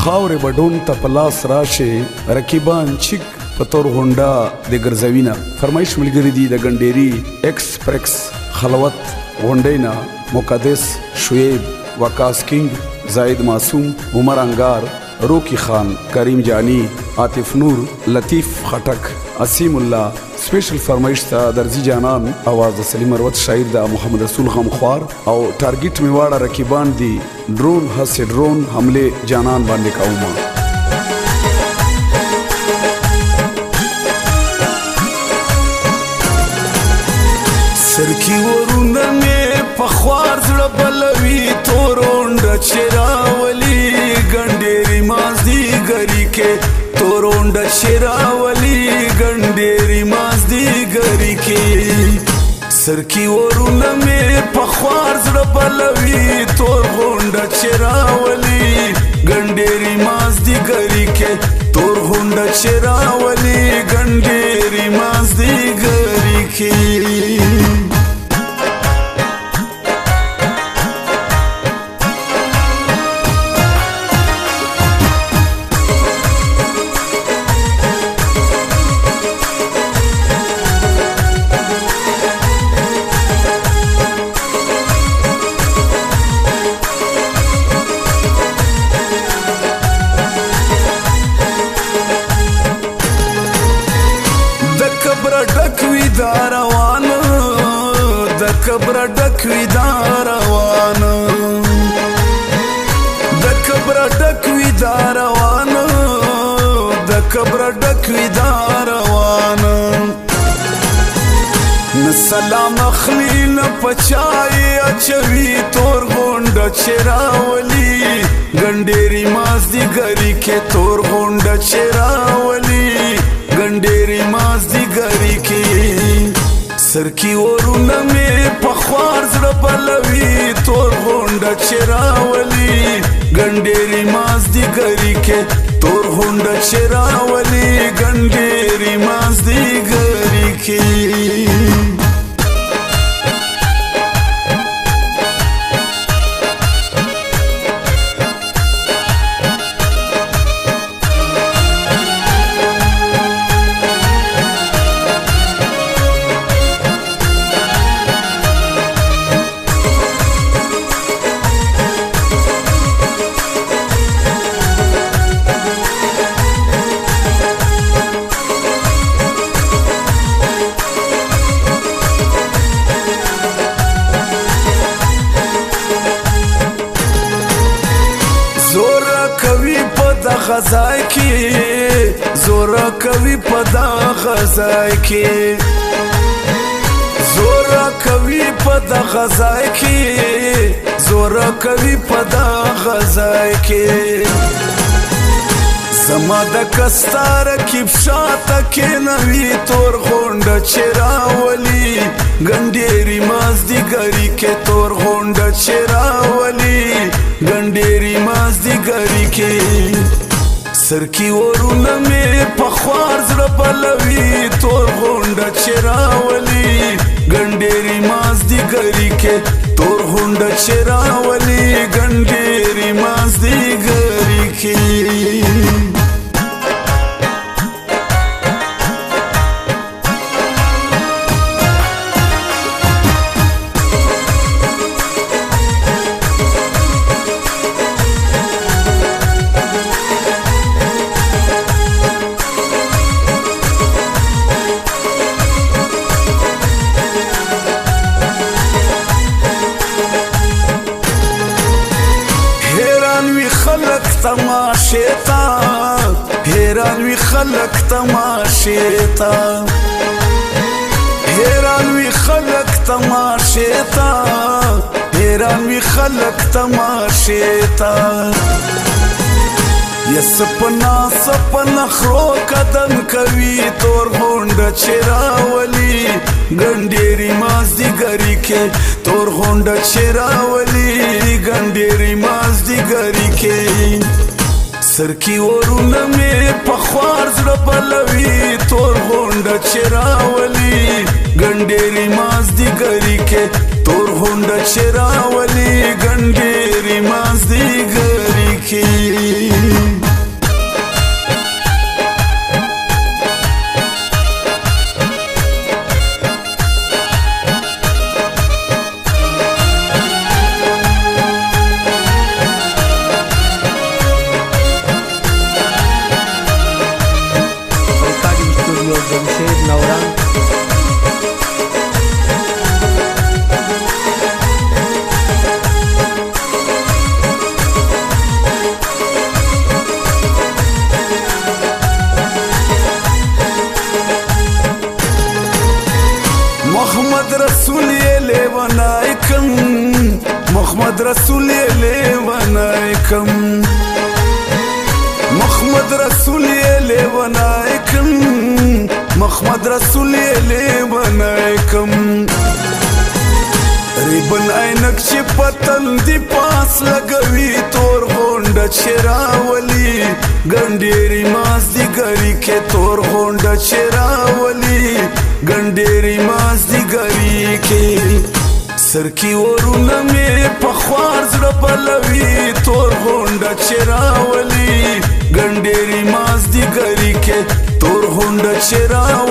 خاورې بډون ته په لاس راشه رقیبان چیک په تور غونډه د ګرځوینه. فرمایش ملګری دي د ګنډيري ایکسپریس خلوت غونډینا مقدس شعیب وقاص کینګ زاید معصوم عمر انگار روکی خان کریم جانی عاطف نور لطیف خټک عصیم الله. سپیشل فرمایش ته درزی جانان आवाज د سلیم مروت شاعر د محمد رسول غمخوار او ټارګټ میواړه رقیبان دي ډرون هسه ډرون حمله جانان باندې کومه. سرکی ورونه مې پخوار زړه بلوي تورونډه چراولي ګنډيري مازدیګري کې تورونډه چراولي ګنډيري مازدیګري کې. سرکی ورونه مې پخوار زړه بلوي تورونډه چراولي ګنډيري مازدیګري کې تورونډه چراولي ګنډيري مازدیګري کې. کبر ډکوي دا روان د کبر ډکوي دا روان د کبر ډکوي دا روان. نه سلام اخلي نه پچای اچوي تور غونډه چراولي ګنډيري مازدیګري کې تور غونډه چراولي ګنډيري مازدیګري کې. سرکی ورونه مې پخوار زړه بلوي تور غونډه چراولي ګنډيري مازدیګري کې تور غونډه چراولي ګنډيري مازدیګري کې. غزای کې زور کوي په دا غزای کې زور کوي په دا غزای کې زور کوي په دا غزای کې. زما د کستار کې بشاته کې نوي تور غونډه چراولي ګنډيري مازدیګري کې تور غونډه چراولي ګنډيري مازدیګري کې. سرکی ورونه مې پخوار زړه بلوي تور غونډه چراولي ګنډيري مازدیګري کې تور غونډه چراولي ګنډيري مازدیګري کې. تماشیتا حیران وی خلق تماشیتا حیران وی خلق تماشیتا حیران وی خلق تماشیتا. یا سپنا خرو قدم کوي تور غونډه چراولي ګنډيري مازدیګري کې تور غونډه چراولي ګنډيري مازدیګري کې. سرکی ورونه مې پخوار زړه بلوي تور غونډه چراولي ګنډيري مازدیګري کې تور غونډه چراولي ګنډيري مازدیګري کې. محمد رسول لیونایکم محمد رسول لیونایکم محمد رسول لیونایکم ریبن عینک چې پتل دی پاس لګوي تور غونډه چې راولي ګنډېري مازدیګري کې تور غونډه چې راولي ګنډېري مازدیګري کې سر کې ورونه مې په خوار زړه بلوي تور غونډه چې راولي ګنډېري مازدیګري کې تور غونډه چې راولي